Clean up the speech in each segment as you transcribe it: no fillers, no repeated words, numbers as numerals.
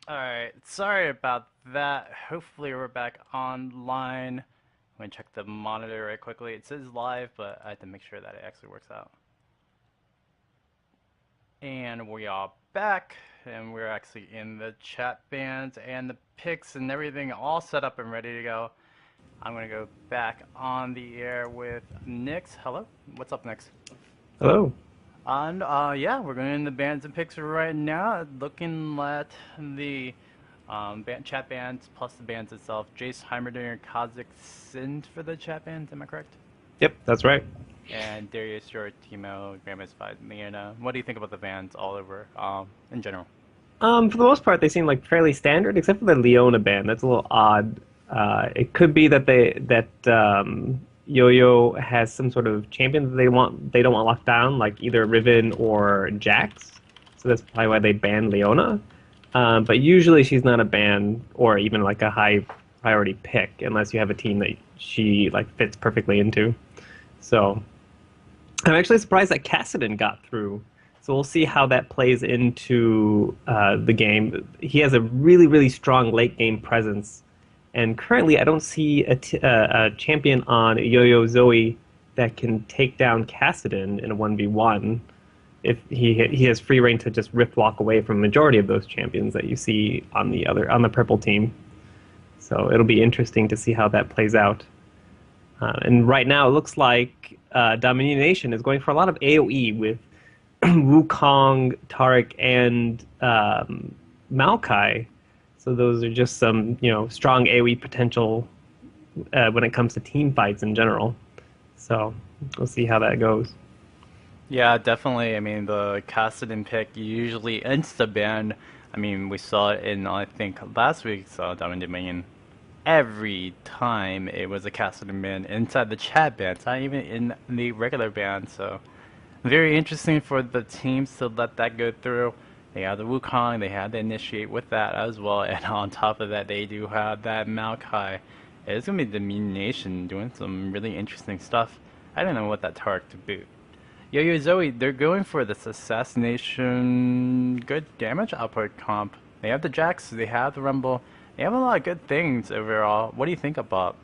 Alright, sorry about that. Hopefully we're back online. I'm gonna check the monitor right quickly. It says live, but I have to make sure that it actually works out. And we are back, and we're actually in the chat bands and the pics and everything all set up and ready to go. I'm gonna go back on the air with Nix. Hello, what's up, Nix? Hello. And yeah, we're going in the bands and picks right now, looking at the chat bands plus the bands itself. Jayce, Heimerding, and Kha'Zix Sin for the chat bands. Am I correct? Yep, that's right. And Darius, your Teemo, Rammus, Leona. What do you think about the bands all over in general? For the most part, they seem like fairly standard, except for the Leona band. That's a little odd. It could be that Yo-Yo has some sort of champion that they don't want locked down, like either Riven or Jax. So that's probably why they banned Leona. But usually she's not a ban or even like a high priority pick unless you have a team that she like fits perfectly into. So I'm actually surprised that Kassadin got through. So we'll see how that plays into the game. He has a really, really strong late game presence. And currently, I don't see a champion on Yo-Yo Zoey that can take down Kassadin in a 1v1. If he has free reign to just rip walk away from the majority of those champions that you see on the purple team. So it'll be interesting to see how that plays out. And right now, it looks like Dominionation is going for a lot of AoE with Wukong+Taric, and Maokai. So those are just some, strong AoE potential when it comes to team fights in general. So we'll see how that goes. Yeah, definitely. I mean, the Kassadin pick usually insta-ban. I mean, we saw it in, I think, last week's DominateDominion. Every time it was a Kassadin ban inside the chat bans, not even in the regular ban. So, very interesting for the teams to let that go through. They have the Wukong, they had to initiate with that as well, and on top of that, they do have that Maokai. It's gonna be the Dominionation doing some really interesting stuff. I don't know what that Tark to boot. Yo-Yo Zoey, they're going for this assassination good damage output comp. They have the Jax, they have the Rumble, they have a lot of good things overall. What do you think about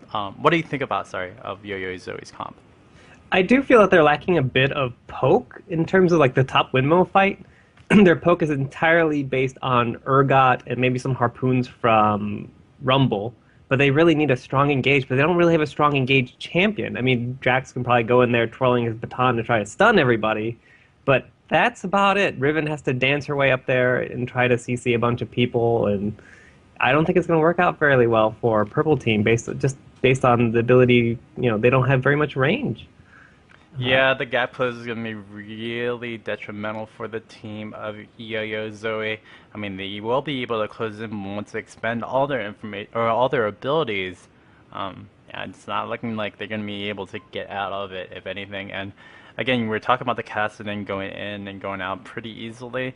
sorry, of Yo-Yo Zoey's comp? I do feel that they're lacking a bit of poke in terms of like the top windmill fight. Their poke is entirely based on Urgot and maybe some harpoons from Rumble, but they really need a strong engage, but they don't really have a strong engaged champion. I mean, Jax can probably go in there twirling his baton to try to stun everybody, but that's about it. Riven has to dance her way up there and try to CC a bunch of people, and I don't think it's going to work out fairly well for Purple Team based on the ability, they don't have very much range. Yeah, the gap close is going to be really detrimental for the team of Yo-Yo Zoey. I mean, they will be able to close in once they expend all their information or all their abilities. Yeah, it's not looking like they're going to be able to get out of it, if anything. And again, we're talking about the Kassadin going in and going out pretty easily.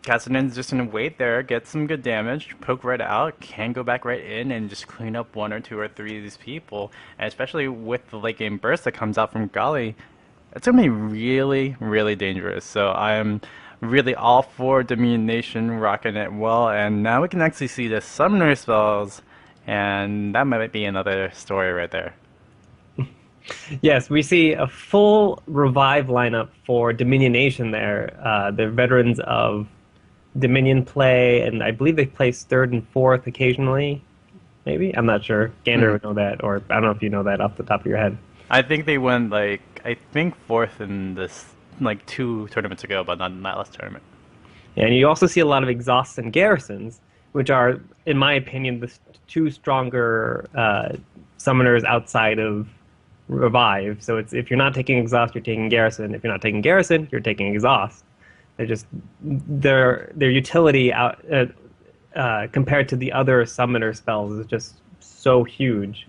Kassadin's just gonna wait there, get some good damage, poke right out, can go back right in and just clean up one or two or three of these people. And especially with the late game burst that comes out from Gali, it's gonna be really, really dangerous. So I am really all for Dominionation rocking it well, and now we can actually see the summoner spells, and that might be another story right there. Yes, we see a full revive lineup for Dominionation there. The veterans of Dominion play, and I believe they place third and fourth occasionally. Maybe? I'm not sure. Gander Hmm. would know that, or I don't know if you know that off the top of your head. I think they went like I think fourth in this like two tournaments ago, but not in that last tournament. And you also see a lot of exhausts and garrisons, which are, in my opinion, the two stronger summoners outside of revive. So it's if you're not taking exhaust, you're taking garrison. If you're not taking garrison, you're taking exhaust. They're just their utility out compared to the other summoner spells is just so huge.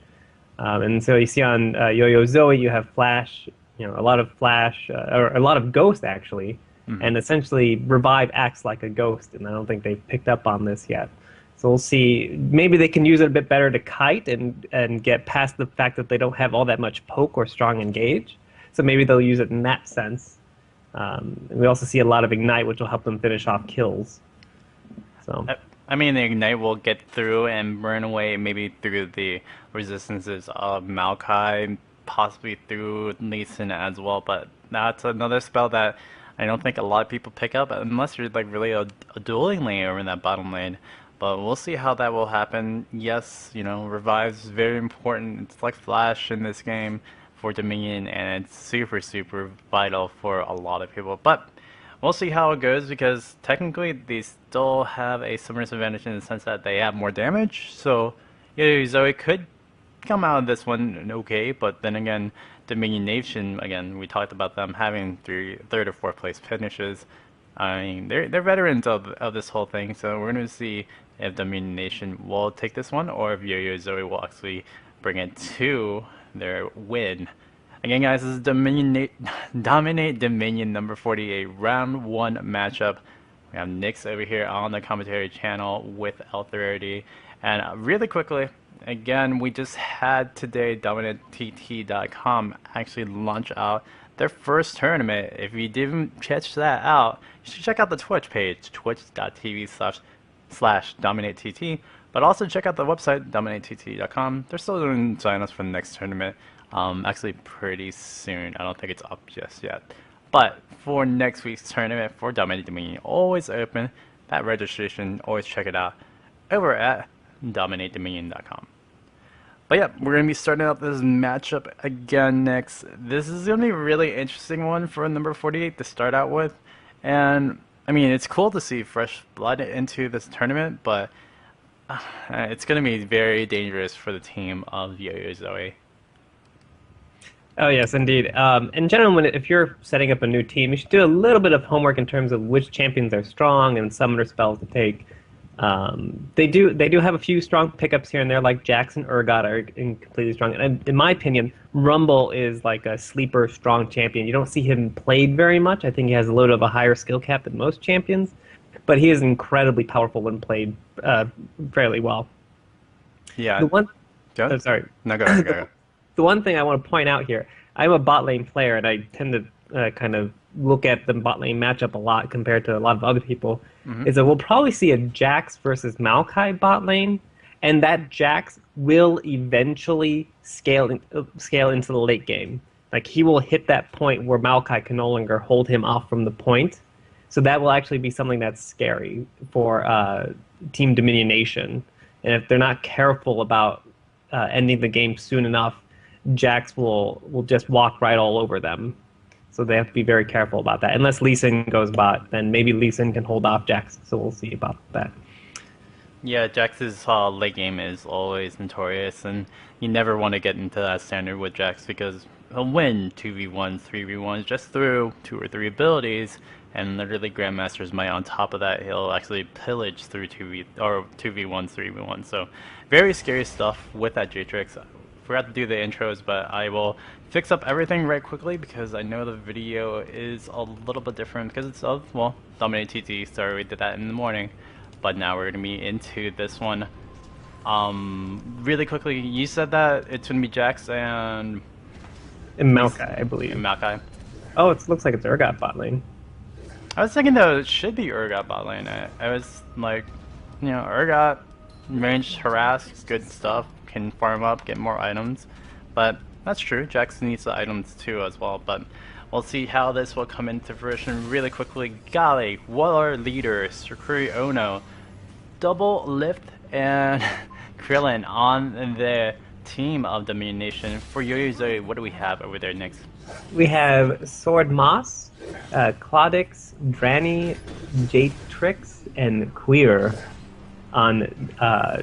And so you see on Yo-Yo Zoey, you have flash, a lot of flash or a lot of ghost actually, Hmm. and essentially revive acts like a ghost. And I don't think they've picked up on this yet. So we'll see. Maybe they can use it a bit better to kite and get past the fact that they don't have all that much poke or strong engage. So maybe they'll use it in that sense. And we also see a lot of ignite, which will help them finish off kills. So I, I mean, the Ignite will get through and burn away maybe through the resistances of Maokai, possibly through Lee Sin as well, but that's another spell that I don't think a lot of people pick up unless you're like really a dueling lane over in that bottom lane. But we'll see how that will happen. Yes, you know, Revive's very important. It's like Flash in this game for Dominion, and it's super, super vital for a lot of people. But we'll see how it goes, because technically they still have a summoners advantage in the sense that they have more damage. So yeah, Zoe could come out of this one okay, but then again, Dominionation, again, we talked about them having third or fourth place finishes. I mean, they're veterans of this whole thing, so we're going to see if Dominionation will take this one, or if Yo-Yo Zoe will actually bring it to their win. Again, guys, this is Dominate Dominion number 48, round 1 matchup. We have Nyx over here on the commentary channel with L30. And really quickly, again, we just had today DominateTT.com actually launch out their first tournament. If you didn't catch that out, you should check out the Twitch page, twitch.tv/DominateTT. But also check out the website, DominateTT.com. They're still doing sign-ups for the next tournament. Actually pretty soon. I don't think it's up just yet. But for next week's tournament for Dominate Dominion, always open. That registration, always check it out over at DominateDominion.com. But yeah, we're going to be starting out this matchup again next. This is going to be a really interesting one for number 48 to start out with. And, I mean, it's cool to see fresh blood into this tournament, but it's going to be very dangerous for the team of Yo-Yo Zoe. Oh yes, indeed. In general, if you're setting up a new team, you should do a little bit of homework in terms of which champions are strong and summoner spells to take. They do have a few strong pickups here and there, like Jax and Urgot are completely strong. And in my opinion, Rumble is like a sleeper strong champion. You don't see him played very much. I think he has a little bit of a higher skill cap than most champions, but he is incredibly powerful when played fairly well. Yeah. The one. Go? Sorry. No, go. The one thing I want to point out here, I'm a bot lane player, and I tend to kind of look at the bot lane matchup a lot compared to a lot of other people, is that we'll probably see a Jax versus Maokai bot lane, and that Jax will eventually scale into the late game. Like, he will hit that point where Maokai can no longer hold him off from the point. So that will actually be something that's scary for Team Dominionation. And if they're not careful about ending the game soon enough, Jax will just walk right all over them. So they have to be very careful about that. Unless Lee Sin goes bot, then maybe Lee Sin can hold off Jax, so we'll see about that. Yeah, Jax's late game is always notorious, and you never want to get into that standard with Jax, because he'll win 2v1s, 3v1s just through 2 or 3 abilities, and literally Grandmasters might on top of that, he'll actually pillage through 2v1s, 3v1s, so very scary stuff with that Jatrix. Forgot to do the intros, but I will fix up everything right quickly because I know the video is a little bit different because it's of, well, Dominate TT. Sorry, we did that in the morning, but now we're going to be into this one. Really quickly, you said that it's going to be Jax and Maokai, I believe. And Maokai. Oh, it looks like it's Urgot bot lane. I was thinking though it should be Urgot bot lane. I was like, you know, Urgot, range harass, good stuff. Can farm up, get more items, but that's true. Jax needs the items too as well, but we'll see how this will come into fruition really quickly. Golly, what are leaders? Sakuri Ono, double lift, and Krillin on the team of Dominionation. For Yo-Yo Zoe, what do we have over there next? We have Sword Moss, Kha'Zix, Dranny, Jatrix, and Queer on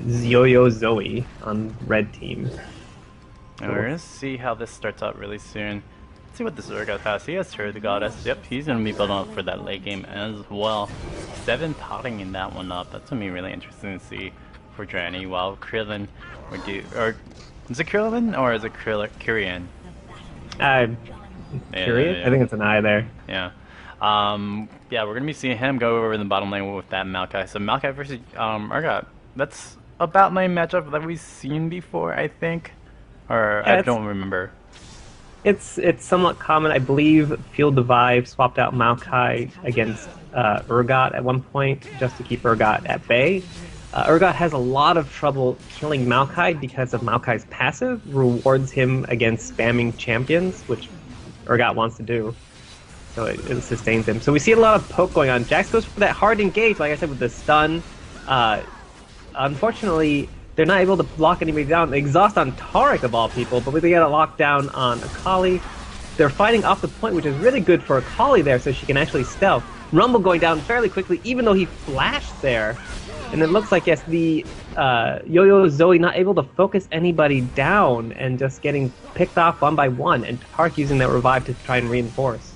Yo-Yo Zoe on red team. And we're gonna see how this starts out really soon. Let's see what this Urgot has. He has Turret the Goddess. Yep, he's gonna be building up for that late game as well. 7 potting in that one up. That's gonna be really interesting to see for Dranny. While Krillin would do, or is it Krillin or is it Kyrian? Kyrian? Yeah. I think it's an I there. Yeah. Yeah, we're gonna be seeing him go over in the bottom lane with that Maokai. So Maokai versus Urgot. That's a bot lane matchup that we've seen before, I think, or yeah, I don't remember. It's somewhat common, I believe. Field of Vive swapped out Maokai against Urgot at one point just to keep Urgot at bay. Urgot has a lot of trouble killing Maokai because of Maokai's passive, rewards him against spamming champions, which Urgot wants to do. So it sustains him. So we see a lot of poke going on. Jax goes for that hard engage, like I said, with the stun. Unfortunately, they're not able to block anybody down. They exhaust on Taric, of all people, but they get a lockdown on Akali. They're fighting off the point, which is really good for Akali there, so she can actually stealth. Rumble going down fairly quickly, even though he flashed there. And it looks like, yes, the Yo-Yo Zoey not able to focus anybody down and just getting picked off one by one, and Taric using that revive to try and reinforce.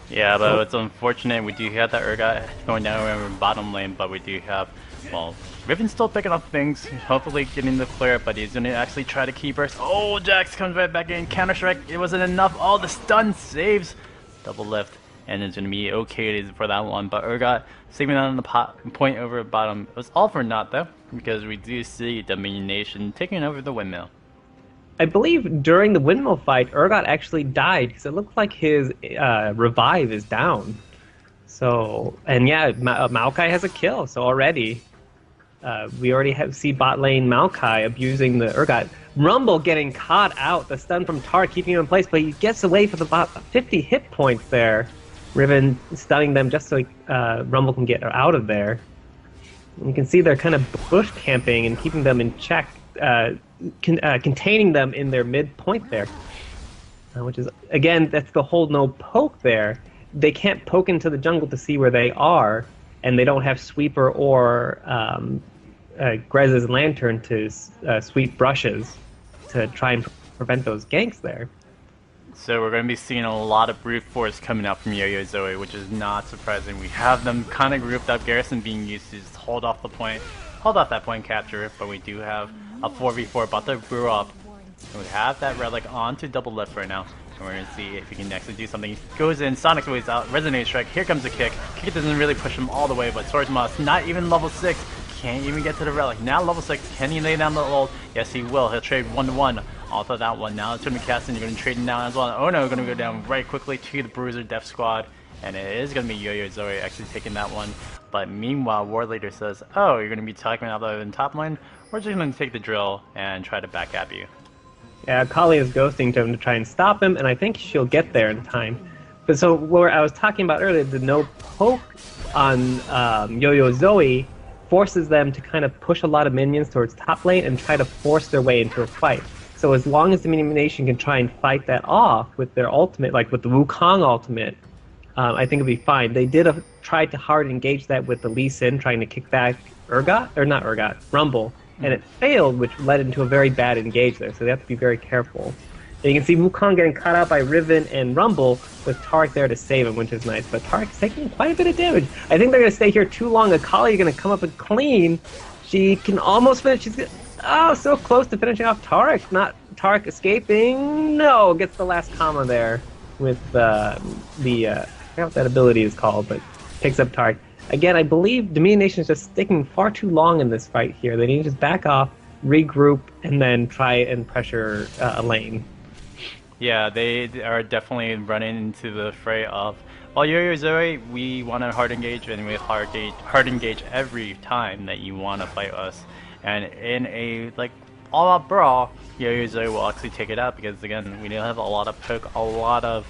Yeah, but it's unfortunate. We do have that Urgot going down in bottom lane, but we do have, well, Riven's still picking up things, hopefully getting the clear, but he's going to actually try to keep us. Oh, Jax comes right back in, counter-strike, it wasn't enough. Oh, the stun saves. Double lift, and it's going to be okay for that one, but Urgot saving that on the point over bottom. It was all for naught, though, because we do see Dominionation taking over the windmill. I believe during the windmill fight, Urgot actually died because it looked like his revive is down. So, and yeah, Maokai has a kill. So already, we already see bot lane Maokai abusing the Urgot. Rumble getting caught out, the stun from Taric keeping him in place, but he gets away for about 50 hit points there. Riven stunning them just so Rumble can get out of there. And you can see they're kind of bush camping and keeping them in check. Containing them in their mid-point there, which is, again, that's the whole no poke there. They can't poke into the jungle to see where they are, and they don't have Sweeper or Grez's Lantern to sweep brushes to try and prevent those ganks there. So we're going to be seeing a lot of brute force coming out from Yo-Yo Zoey, which is not surprising. We have them kind of grouped up, Garrison being used to just hold off the point, hold off that point capture, but we do have a 4v4 about to brew up. And we have that relic onto double lift right now. And we're going to see if he can actually do something. He goes in, Sonic's ways out, Resonate Strike, here comes the kick. Kick doesn't really push him all the way, but Swordsmoth, not even level 6, can't even get to the relic. Now level 6, can he lay down the ult? Yes, he will. He'll trade 1-1 off of that one. Now it's going to be Kassadin, you're going to trade him down as well. Oh no, going to go down right quickly to the Bruiser Death Squad. And it is going to be Yo-Yo Zoey actually taking that one. But meanwhile, War Leader says, oh, you're going to be talking about in top lane? We're just going to take the drill and try to back-up you. Yeah, Akali is ghosting to him to try and stop him, and I think she'll get there in time. But so, where I was talking about earlier, the no poke on Yo-Yo Zoey forces them to kind of push a lot of minions towards top lane and try to force their way into a fight. So as long as Dominionation can try and fight that off with their ultimate, like with the Wukong ultimate, I think it'll be fine. They did try to hard engage that with the Lee Sin trying to kick back Rumble, and it failed, which led into a very bad engage there, so they have to be very careful. And you can see Wukong getting caught out by Riven and Rumble with Taric there to save him, which is nice, but Taric's taking quite a bit of damage. I think they're going to stay here too long. Akali is going to come up and clean. She can almost finish. She's so close to finishing off Taric. Not Taric escaping. No, gets the last comma there with I forgot what that ability is called, but picks up Taric. Again, I believe Dominionation is just sticking far too long in this fight here. They need to just back off, regroup, and then try and pressure a lane. Yeah, they are definitely running into the fray of, well, Yo-Yo Zoey, we want to hard engage, and we hard engage every time that you want to fight us. And in a, like, all-out brawl, Yo-Yo Zoey will actually take it out, because, again, we do have a lot of poke, a lot of,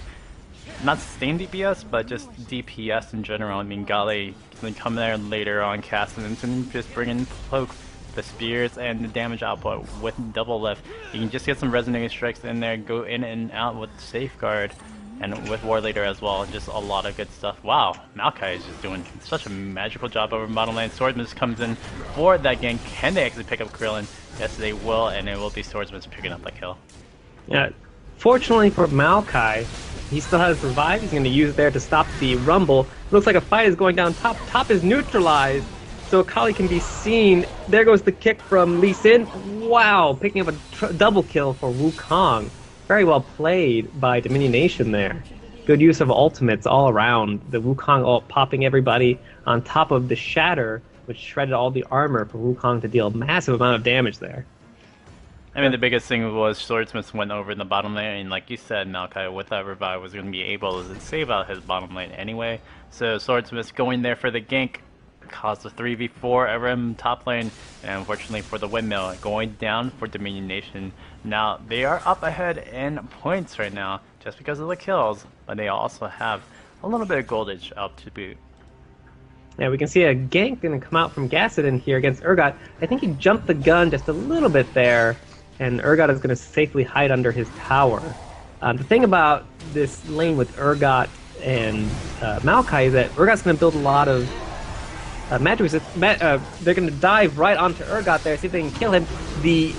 not sustained DPS, but just DPS in general. I mean, Gale can come there later on, Kassadin, and just bring in poke, the spears, and the damage output with double lift. You can just get some resonating strikes in there, go in and out with safeguard, and with War Leader as well. Just a lot of good stuff. Wow, Maokai is just doing such a magical job over bottom lane. Swordsman comes in for that gank. Can they actually pick up Krillin? Yes, they will, and it will be Swordsman picking up that kill. Yeah, fortunately for Maokai, he still has revive. He's going to use it there to stop the Rumble. Looks like a fight is going down top. Top is neutralized, so Akali can be seen. There goes the kick from Lee Sin. Wow, picking up a double kill for Wukong. Very well played by Dominionation there. Good use of ultimates all around. The Wukong ult popping everybody on top of the Shatter, which shredded all the armor for Wukong to deal a massive amount of damage there. I mean, the biggest thing was Swordsmith went over in the bottom lane, and like you said, Maokai with that revive was going to be able to save out his bottom lane anyway. So Swordsmith going there for the gank. caused a 3v4 RM top lane, and unfortunately for the windmill, going down for Dominionation. Now, they are up ahead in points right now, just because of the kills, but they also have a little bit of goldage up to boot. Yeah, we can see a gank going to come out from Kassadin here against Urgot. I think he jumped the gun just a little bit there, and Urgot is going to safely hide under his tower. The thing about this lane with Urgot and Maokai is that Urgot's going to build a lot of magic. They're going to dive right onto Urgot there, see if they can kill him. The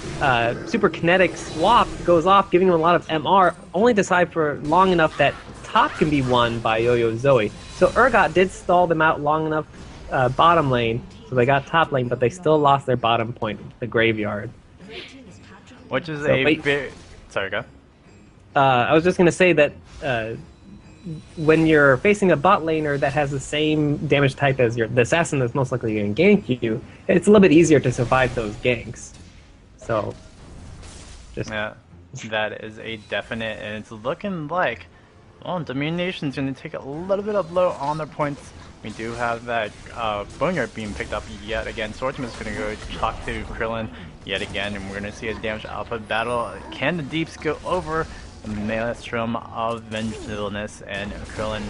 super kinetic swap goes off, giving him a lot of MR, only to decide for long enough that top can be won by Yo-Yo Zoey. So Urgot did stall them out long enough bottom lane, so they got top lane, but they still lost their bottom point, the graveyard. Which is Sorry, go. I was just going to say that when you're facing a bot laner that has the same damage type as the assassin that's most likely going to gank you, it's a little bit easier to survive those ganks. So, just... Yeah, that is a definite, and it's looking like, well, Domination's going to take a little bit of blow on their points. We do have that Boneyard being picked up yet again. Swordsman's going to go talk to Krillin yet again, and we're going to see a damage output battle. Can the Deeps go over the Maelstrom of Vengefulness, and Krillin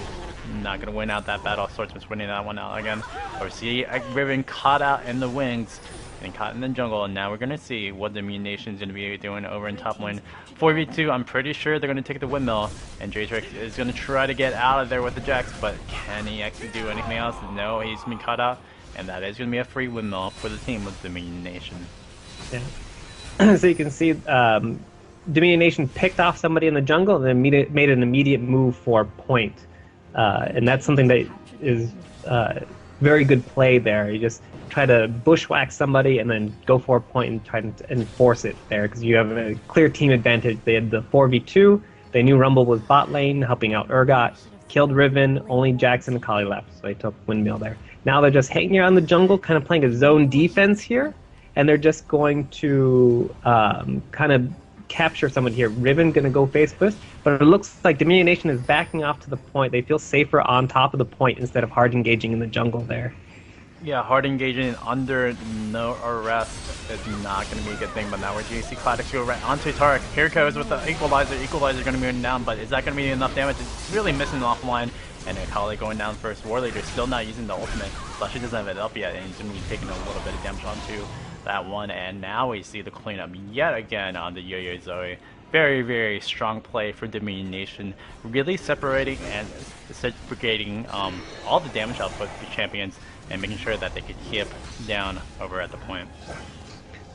not going to win out that battle. Swordsman's winning that one out again. Or see Riven caught out in the wings and caught in the jungle, and now we're going to see what Domination is going to be doing over in top lane. 4v2, I'm pretty sure they're going to take the windmill, and Jayce is going to try to get out of there with the Jax, but can he actually do anything else? No, he's been caught out, and that is going to be a free windmill for the team with Domination. Yeah. So you can see Dominionation picked off somebody in the jungle and then made an immediate move for point. And that's something that is very good play there. You just try to bushwhack somebody and then go for a point and try to enforce it there, because you have a clear team advantage. They had the 4v2, they knew Rumble was bot lane, helping out Urgot, killed Riven, only Jax and Akali left, so they took windmill there. Now they're just hanging around the jungle, kind of playing a zone defense here, and they're just going to kind of capture someone here. Riven going to go face first, but it looks like Dominionation is backing off to the point. They feel safer on top of the point instead of hard engaging in the jungle there. Yeah, hard engaging under no arrest is not going to be a good thing, but now we're Jayce Kha'Zix go right onto Taric. Here goes with the Equalizer. Equalizer going to be down, but is that going to be enough damage? It's really missing offline, and Akali going down first. War Leader still not using the ultimate. Flashy doesn't have it up yet, and he's going to be taking a little bit of damage onto that one, and now we see the cleanup yet again on the Yo-Yo Zoey. Very, very strong play for Domination, really separating and segregating all the damage output for champions and making sure that they could keep down over at the point.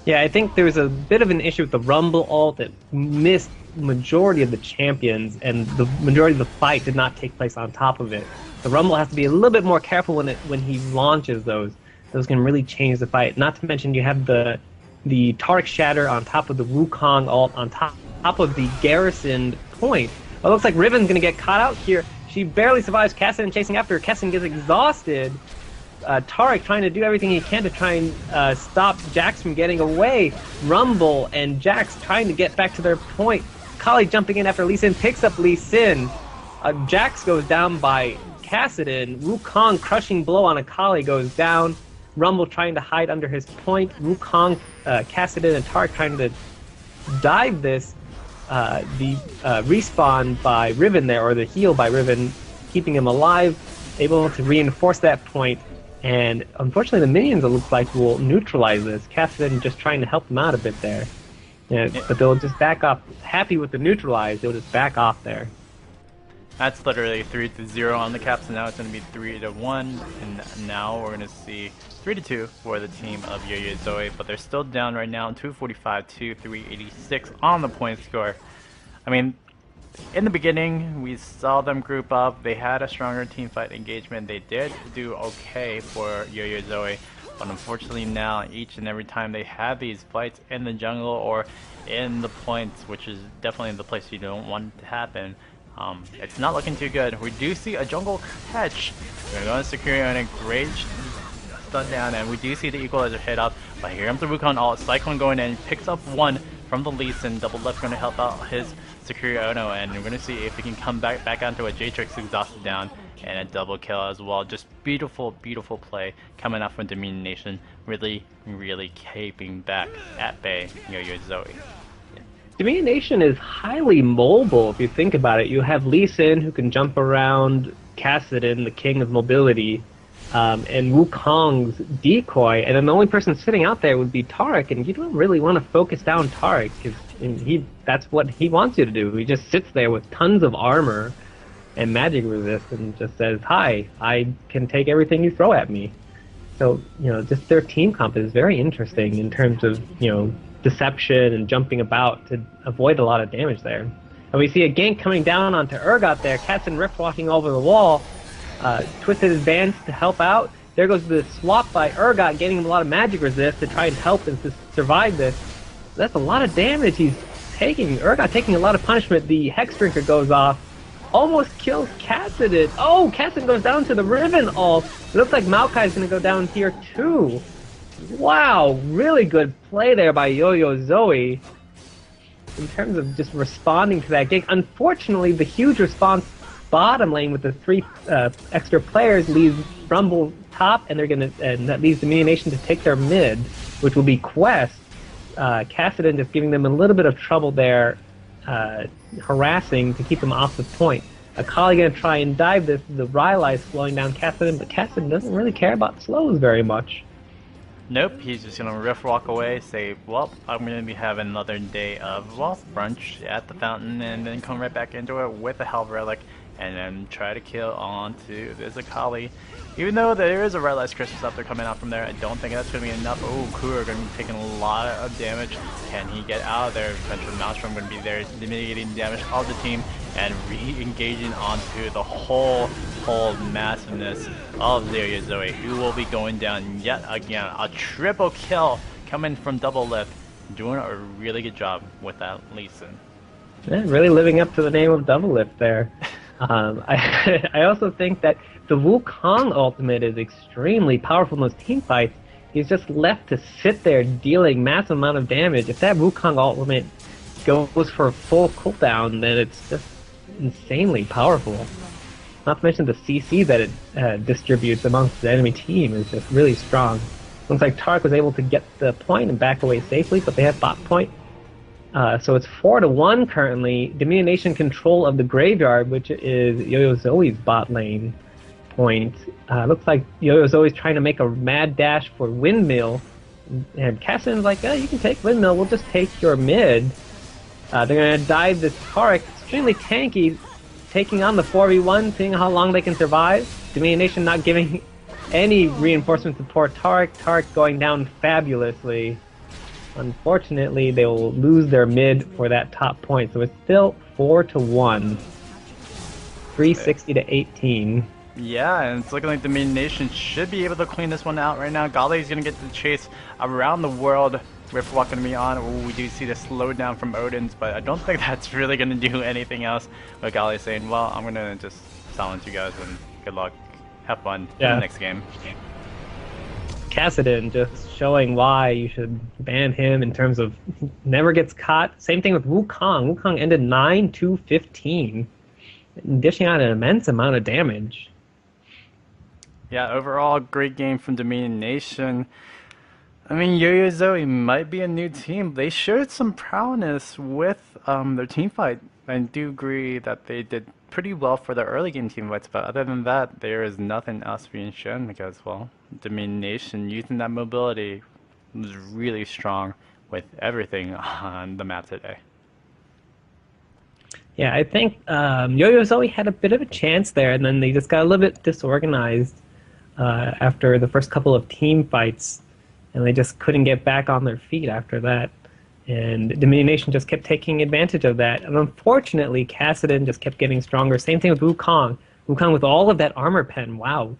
Yeah, I think there was a bit of an issue with the Rumble ult that missed majority of the champions, and the majority of the fight did not take place on top of it. The Rumble has to be a little bit more careful when he launches those. Those can really change the fight. Not to mention you have the Taric Shatter on top of the Wukong ult on top of the garrisoned point. Well, it looks like Riven's going to get caught out here. She barely survives Kassadin chasing after her. Kassadin gets exhausted. Taric trying to do everything he can to try and stop Jax from getting away. Rumble and Jax trying to get back to their point. Akali jumping in after Lee Sin picks up Lee Sin. Jax goes down by Kassadin. Wukong crushing blow on Akali goes down. Rumble trying to hide under his point. Wukong, Kassadin, and Taric trying to dive this. The respawn by Riven there, or the heal by Riven, keeping him alive, able to reinforce that point. And unfortunately, the minions, it looks like, will neutralize this. Kassadin just trying to help them out a bit there. Yeah, but they'll just back off. Happy with the neutralize, they'll just back off there. That's literally 3-0 on the Caps, and now it's going to be 3-1, and now we're going to see 3-2 for the team of Yo-Yo Zoey, but they're still down right now, 245 to 386 on the point score. I mean, in the beginning, we saw them group up. They had a stronger team fight engagement. They did do okay for Yo-Yo Zoey, but unfortunately now, each and every time they have these fights in the jungle or in the points, which is definitely the place you don't want to happen, it's not looking too good. We do see a jungle catch. We're going to secure on a great stun down, and we do see the equalizer hit up. But here comes the Wukong ult. Cyclone going in, picks up one from the Lee Sin. Double left going to help out his Secure Ono, and we're going to see if he can come back onto a Jayce exhausted down. and a double kill as well. Just beautiful, beautiful play coming out from Dominionation. Really, really keeping back at bay Yo-Yo Zoey. Dominionation is highly mobile if you think about it. You have Lee Sin who can jump around, Kassadin, the king of mobility, and Wukong's decoy, and then the only person sitting out there would be Taric, and you don't really want to focus down Taric, because that's what he wants you to do. He just sits there with tons of armor and magic resist and just says, hi, I can take everything you throw at me. So, just their team comp is very interesting in terms of, deception and jumping about to avoid a lot of damage there. And we see a gank coming down onto Urgot there, Kassadin Rift walking over the wall, twisted his bands to help out. There goes the swap by Urgot, getting him a lot of magic resist to try and help and to survive this. That's a lot of damage he's taking. Urgot taking a lot of punishment. The Hex Drinker goes off, almost kills Kassadin. Oh, Kassadin goes down to the Riven ult. It looks like Maokai is going to go down here too. Wow, really good play there by Yo-Yo Zoey in terms of just responding to that gank. Unfortunately, the huge response bottom lane with the 3 extra players leaves Rumble top, and that leaves Dominionation to take their mid, which will be Quest. Kassadin just giving them a little bit of trouble there, harassing to keep them off the point. Akali gonna try and dive this. The Rylai is slowing down Kassadin, but Kassadin doesn't really care about slows very much. Nope, he's just gonna riff walk away, say, well, I'm gonna be having another day of, well, brunch at the fountain, and then come right back into it with a Health Relic, and then try to kill onto this Akali. Even though there is a Red Light Crystal Scepter coming out from there, I don't think that's gonna be enough. Oh, Kura gonna be taking a lot of damage. Can he get out of there? Eventually, Maelstrom gonna be there, mitigating damage of the team, and re-engaging onto the whole massiveness of Yo-Yo Zoey, who will be going down yet again. A triple kill coming from Double Lift, doing a really good job with that Lee Sin. Yeah, really living up to the name of Double Lift there. I also think that the Wukong ultimate is extremely powerful in those team fights. He's just left to sit there dealing massive amount of damage. If that Wukong ultimate goes for a full cooldown, then it's just insanely powerful. Not to mention the CC that it distributes amongst the enemy team is just really strong. Looks like Taric was able to get the point and back away safely, but they have bot point. So it's 4-1 currently. Dominionation control of the graveyard, which is Yo-Yo Zoey's bot lane point. Looks like Yo-Yo Zoey's trying to make a mad dash for Windmill. And Kassadin's like, you can take Windmill, we'll just take your mid. They're going to dive this Taric, extremely tanky, taking on the 4v1, seeing how long they can survive. Dominionation not giving any reinforcement support. Taric going down fabulously. Unfortunately, they will lose their mid for that top point, so it's still 4-1. 360-18. Yeah, and it's looking like Dominionation should be able to clean this one out right now. Gale's gonna get the chase around the world. Riftwalk gonna be on. Ooh, we do see the slowdown from Odin's, but I don't think that's really gonna do anything else. But Gale saying, well, I'm gonna just silence you guys and good luck. Have fun in the next game. Kassadin just showing why you should ban him in terms of never gets caught. Same thing with Wukong. Wukong ended 9-15, dishing out an immense amount of damage. Yeah, overall, great game from Dominionation. I mean, Yo-Yo Zoey might be a new team. They showed some prowess with their team fight. I do agree that they did pretty well for their early game team fights, but other than that, there is nothing else being shown because, well, Dominionation using that mobility was really strong with everything on the map today. Yeah, I think Yo-Yo Zoey had a bit of a chance there, and then they just got a little bit disorganized after the first couple of team fights, and they just couldn't get back on their feet after that. And Dominionation just kept taking advantage of that. And unfortunately, Kassadin just kept getting stronger. Same thing with Wukong. Wukong with all of that armor pen. Wow.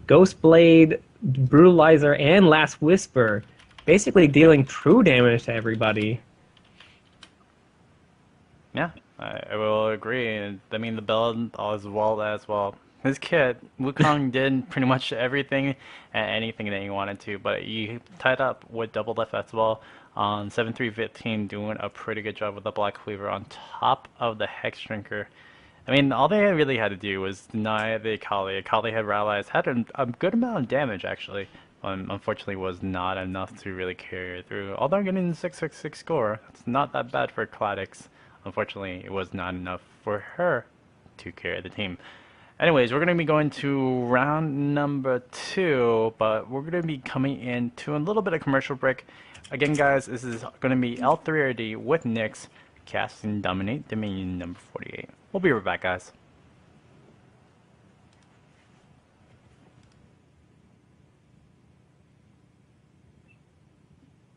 Ghost Blade, Brutalizer, and Last Whisper. Basically dealing true damage to everybody. Yeah, I will agree. And I mean, the build as well. His kit, Wukong did pretty much everything and anything that he wanted to, but he tied up with Double Lift as well on 7-3-15, doing a pretty good job with the Black Cleaver on top of the Hex Drinker. I mean, all they really had to do was deny the Akali. Akali had rallies, had a good amount of damage actually. Unfortunately, was not enough to really carry her through. Although getting the 666 score, it's not that bad for Kha'Zix. Unfortunately, it was not enough for her to carry the team. Anyways, we're going to be going to round number 2, but we're going to be coming into a little bit of commercial break. Again, guys, this is going to be L3RD with Nyx casting Dominate Dominion number 48. We'll be right back, guys.